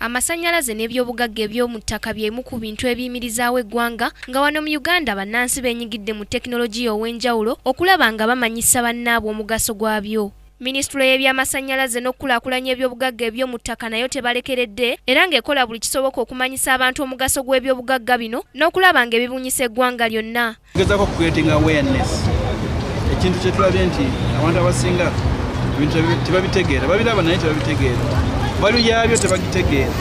Amasannyalaze n'ebyobugagga eby'omu ttaka by'emu ku bintu ebiyimirizaawo eggwanga nga wano mu Uganda bannansi beenyigidde mu tekinologiya ow'enjawulo okulaba nga bamanyisa bannaabwe omugaso gwabyo. Minisitule y'ebyamasannyalaze n'okukulaakulanya ebyobugagga eby'omu ttaka nayo tebalekeredde era ng'ekola buli kisoboka okumanyisa abantu omugaso gw'ebyobugagga bino n'okulaba ng'ebibunyisa eggwanga lyonna. Tugezaako creating awareness. Ekintu kye tulabye nti abantu abasinga ebintu tebabitegeera, babiraba naye tebabitegeera. Balu yabyo tebagitegeera.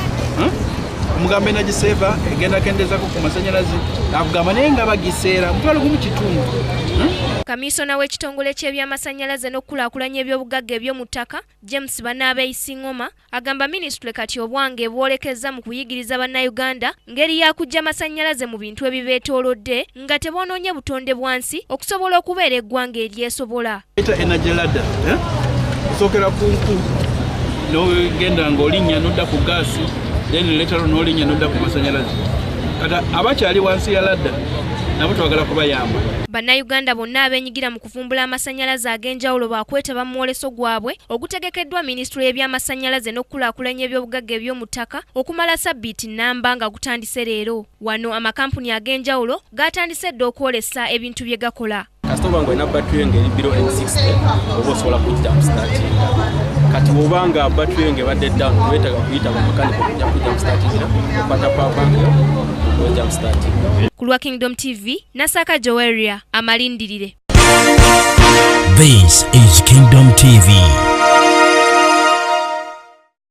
Omugambe nagiseeva egenda kendezako ku masannyalaze akugamba naye nga bagiseera mutwalo gumu kitundu. Kamisona w'ekitongole ky'ebyamasannyalaze n'okukulaakulanya ebyobugagga eby'omu ttaka James Banaabeeyisingoma agamba minisitule kati obwange bwolekeza mu kuyigiriza bannayuganda ngeri yakuggya amasannyalaze mu bintu ebibeetoolodde nga teboonoonye butonde bwansi okusobola okubeera eggwanga eryesobola. Energy ladder, osookera ku nku n'ogenda ng'olinnya n'odda ku gaasi then later on n'olinnya n'odda ku masannyalaze. Kati abakyali wansi ya ladda nabo twagala kubayamba. Bannayuganda bonna abeenyigira mu kuvumbula amasannyalaze ag'enjawulo baakwetaba mu mwoleso gwabwe ogutegekeddwa minisitule y'ebyamasannyalaze n'okukulaakulanya ebyobugagga eby'omu ttaka okumala sabbiiti nnamba nga gutandise leero. Wano amakampuni ag'enjawulo gaatandise dda okwolesa ebintu bye gakola. Kasitoba ng'olina battery ng'eri below M60 oba osobola kujjam startinga. Kati bw'obanga battery ng'ebadde down weetaaga kuyita bamakaniko kujja kujjam startinga okwata power bank ojjam startinga. Ku lwa Kingdom TV, Nasaka Joweria amalindirire. This is Kingdom TV.